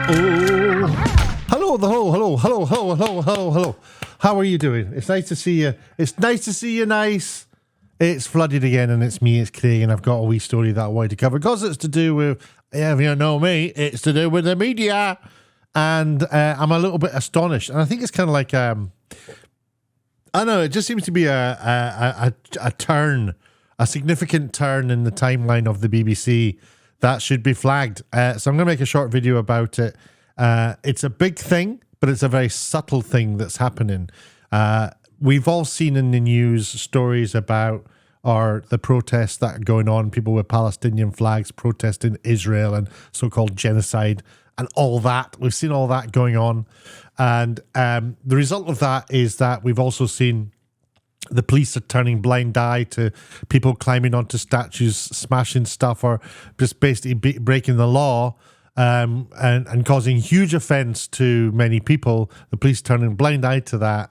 Oh, hello, hello. How are you doing? It's nice to see you. It's nice to see you, nice. It's Flooded again, and it's me, it's Craig, and I've got a wee story that I wanted to cover because it's to do with, if you know me, it's to do with the media. And I'm a little bit astonished. And I think it's kind of like, I don't know, it just seems to be a turn, a significant turn in the timeline of the BBC that should be flagged. So I'm going to make a short video about it. It's a big thing, but it's a very subtle thing that's happening. We've all seen in the news stories about the protests that are going on, people with Palestinian flags protesting Israel and so-called genocide and all that. We've seen all that going on. And the result of that is that we've also seen the police are turning blind eye to people climbing onto statues, smashing stuff, or just basically breaking the law and causing huge offence to many people. The police turning blind eye to that.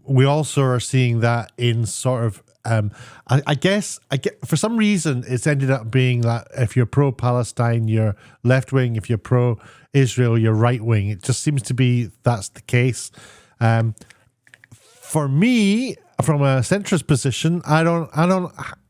We also are seeing that in sort of, I guess for some reason it's ended up being that if you're pro-Palestine, you're left-wing. If you're pro-Israel, you're right-wing. It just seems to be that's the case. For me, from a centrist position, I don't,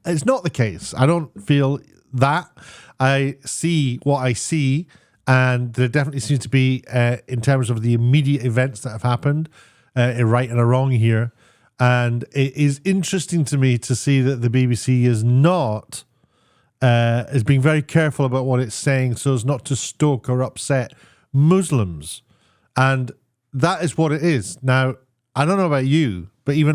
it's not the case. I don't feel that. I see what I see, and there definitely seems to be, in terms of the immediate events that have happened, a right and a wrong here. And it is interesting to me to see that the BBC is being very careful about what it's saying so as not to stoke or upset Muslims. And that is what it is. Now, I don't know about you, but even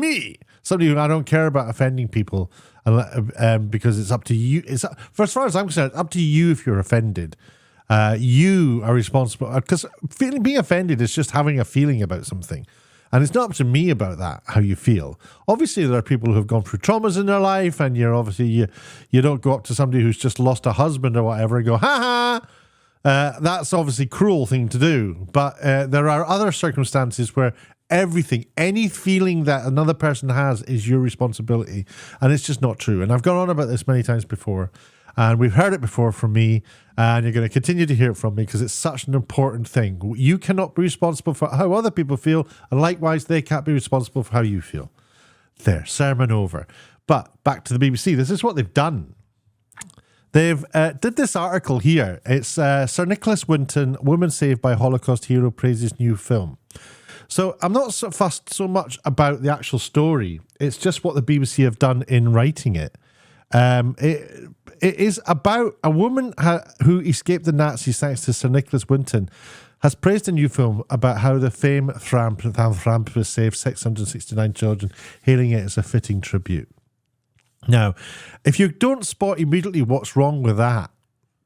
me, somebody who I don't care about offending people, because it's up to you. For as far as I'm concerned, it's up to you if you're offended. You are responsible, because being offended is just having a feeling about something. And it's not up to me about that, how you feel. Obviously, there are people who have gone through traumas in their life, and you don't go up to somebody who's just lost a husband or whatever and go, ha ha. That's obviously a cruel thing to do. But there are other circumstances where any feeling that another person has is your responsibility. And it's just not true. And I've gone on about this many times before. And we've heard it before from me. And you're going to continue to hear it from me because it's such an important thing. You cannot be responsible for how other people feel. And likewise, they can't be responsible for how you feel. There, sermon over. But back to the BBC. This is what they've done. They've did this article here. It's Sir Nicholas Winton, woman saved by Holocaust hero, praises new film. So I'm not so fussed so much about the actual story. It's just what the BBC have done in writing it. It is about a woman who escaped the Nazis thanks to Sir Nicholas Winton, has praised a new film about how the famed Tramp saved 669 children, hailing it as a fitting tribute. Now, if you don't spot immediately what's wrong with that,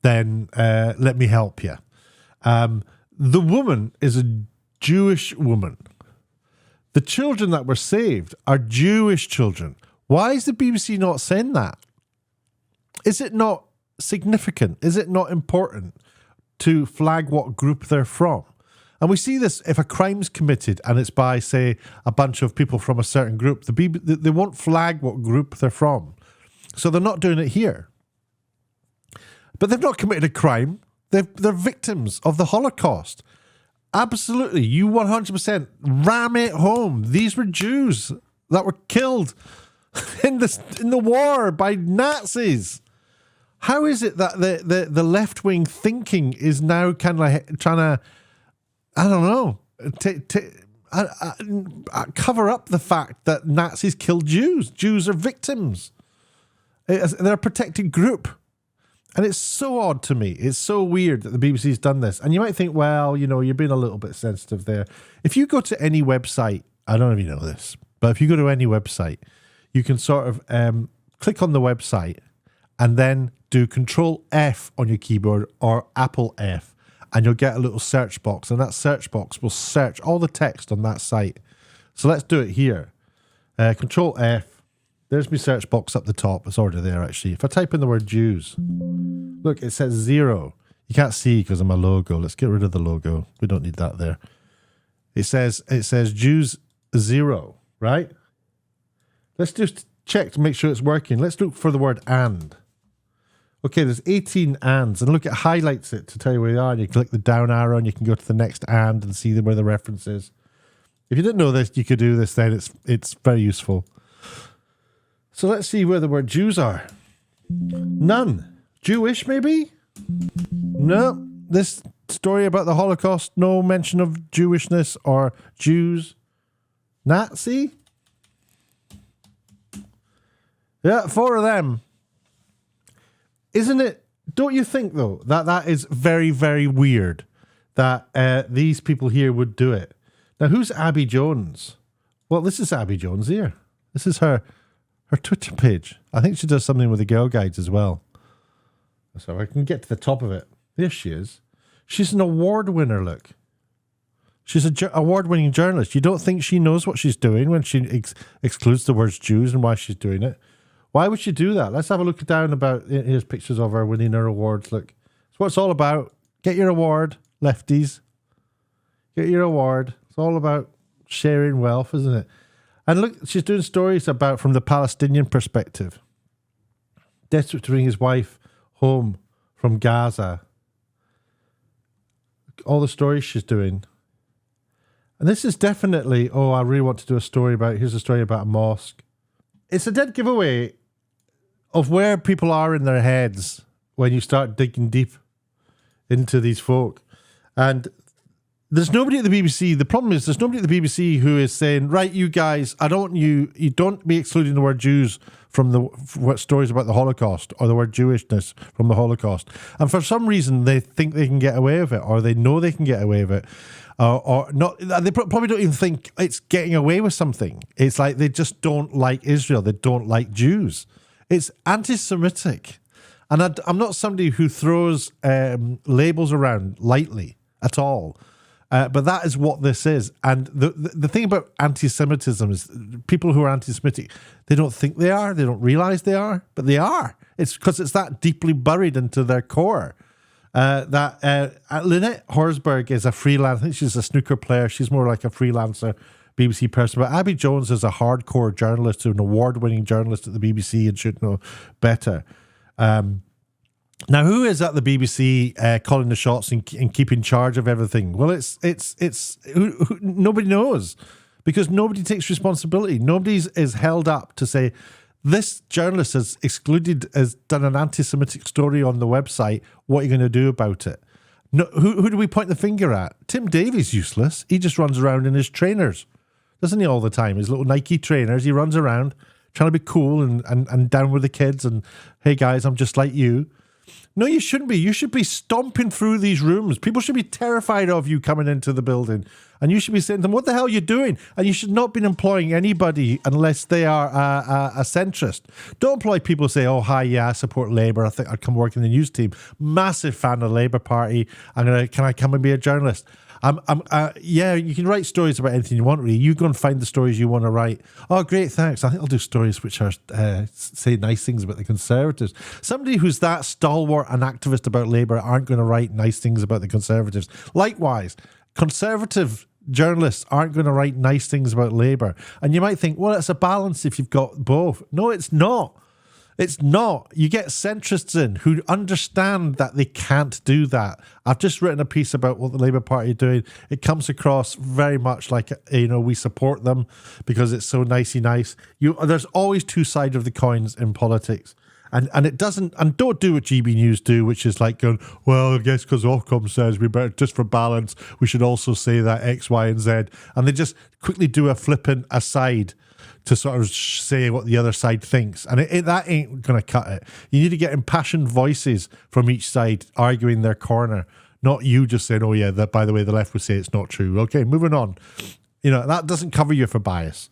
then let me help you. The woman is a Jewish woman. The children that were saved are Jewish children. Why is the BBC not saying that? Is it not significant? Is it not important to flag what group they're from? And we see this if a crime's committed and it's by, say, a bunch of people from a certain group, they won't flag what group they're from. So they're not doing it here. But they've not committed a crime. They're victims of the Holocaust. Absolutely. You 100% ram it home. These were Jews that were killed in the war by Nazis. How is it that the left-wing thinking is now kind of like trying to, I don't know, cover up the fact that Nazis killed Jews? Jews are victims. They're a protected group. And it's so odd to me. It's so weird that the BBC's done this. And you might think, well, you're being a little bit sensitive there. If you go to any website, I don't know if you know this, but if you go to any website, you can sort of click on the website and then do Control F on your keyboard or Apple F, and you'll get a little search box, and that search box will search all the text on that site. So let's do it here. Control F. There's my search box up the top. It's already there, actually. If I type in the word Jews, look, it says 0. You can't see because of my logo. Let's get rid of the logo. We don't need that there. It says Jews 0, right? Let's just check to make sure it's working. Let's look for the word and. Okay, there's 18 ands, and look, it highlights it to tell you where they are, and you click the down arrow, and you can go to the next and see where the reference is. If you didn't know this, you could do this then. It's very useful. So let's see where the word Jews are. None. Jewish, maybe? No. This story about the Holocaust, no mention of Jewishness or Jews. Nazi? Yeah, 4 of them. Isn't it? Don't you think, though, that is very, very weird that these people here would do it? Now, who's Abby Jones? Well, this is Abby Jones here. This is her Twitter page. I think she does something with the Girl Guides as well. So I can get to the top of it. There she is. She's an award winner, look. She's an award-winning journalist. You don't think she knows what she's doing when she excludes the words Jews and why she's doing it? Why would she do that? Let's have a look down about, here's pictures of her winning her awards. Look, it's what it's all about. Get your award, lefties. Get your award. It's all about sharing wealth, isn't it? And look, she's doing stories about from the Palestinian perspective. Desperate to bring his wife home from Gaza. All the stories she's doing. And this is definitely, I really want to do a story about, here's a story about a mosque. It's a dead giveaway of where people are in their heads when you start digging deep into these folk. And there's nobody at the BBC. The problem is there's nobody at the BBC who is saying, right, you guys, I don't want you don't be excluding the word Jews from what stories about the Holocaust or the word Jewishness from the Holocaust. And for some reason, they think they can get away with it, or they know they can get away with it. Or not, they probably don't even think it's getting away with something. It's like they just don't like Israel. They don't like Jews. It's anti-Semitic. And I'm not somebody who throws labels around lightly at all. But that is what this is. And the thing about anti-Semitism is people who are anti-Semitic, they don't think they are. They don't realize they are. But they are. It's because it's that deeply buried into their core. Lynette Horsberg is a freelance. I think she's a snooker player. She's more like a freelancer BBC person. But Abby Jones is a hardcore journalist, an award-winning journalist at the BBC and should know better. Now, who is at the BBC calling the shots and keeping charge of everything? Well, it's nobody knows because nobody takes responsibility. Nobody is held up to say, this journalist has done an anti-Semitic story on the website. What are you going to do about it? No, who do we point the finger at? Tim Davies useless. He just runs around in his trainers, doesn't he, all the time? His little Nike trainers. He runs around trying to be cool and down with the kids and, hey, guys, I'm just like you. No, you shouldn't be. You should be stomping through these rooms. People should be terrified of you coming into the building. And you should be saying to them, what the hell are you doing? And you should not be employing anybody unless they are a centrist. Don't employ people who say, oh, hi, yeah, I support Labour. I think I'd come work in the news team. Massive fan of the Labour Party. Can I come and be a journalist? Yeah, you can write stories about anything you want, really. You go and find the stories you want to write. Oh, great, thanks. I think I'll do stories which are say nice things about the Conservatives. Somebody who's that stalwart and activist about Labour aren't going to write nice things about the Conservatives. Likewise, Conservative journalists aren't going to write nice things about Labour. And you might think, well, it's a balance if you've got both. No, it's not. It's not. You get centrists in who understand that they can't do that. I've just written a piece about what the Labour Party are doing. It comes across very much like, we support them because it's so nicey nice. There's always two sides of the coins in politics. And it doesn't, and don't do what GB News do, which is like going, well, I guess because Ofcom says we better, just for balance, we should also say that X, Y, and Z. And they just quickly do a flippant aside to sort of say what the other side thinks. And that ain't going to cut it. You need to get impassioned voices from each side arguing their corner, not you just saying, oh, yeah, that by the way, the left would say it's not true. Okay, moving on. That doesn't cover you for bias.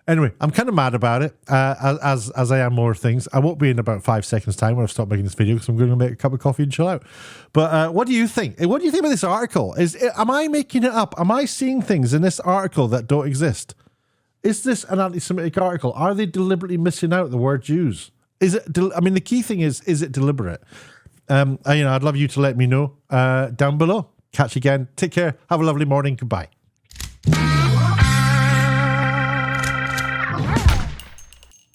Anyway, I'm kind of mad about it, as I am more things. I won't be in about 5 seconds' time when I've stopped making this video because I'm going to make a cup of coffee and chill out. But what do you think? What do you think about this article? Am I making it up? Am I seeing things in this article that don't exist? Is this an anti-Semitic article? Are they deliberately missing out the word Jews? Is it? The key thing is it deliberate? I'd love you to let me know down below. Catch you again. Take care. Have a lovely morning. Goodbye.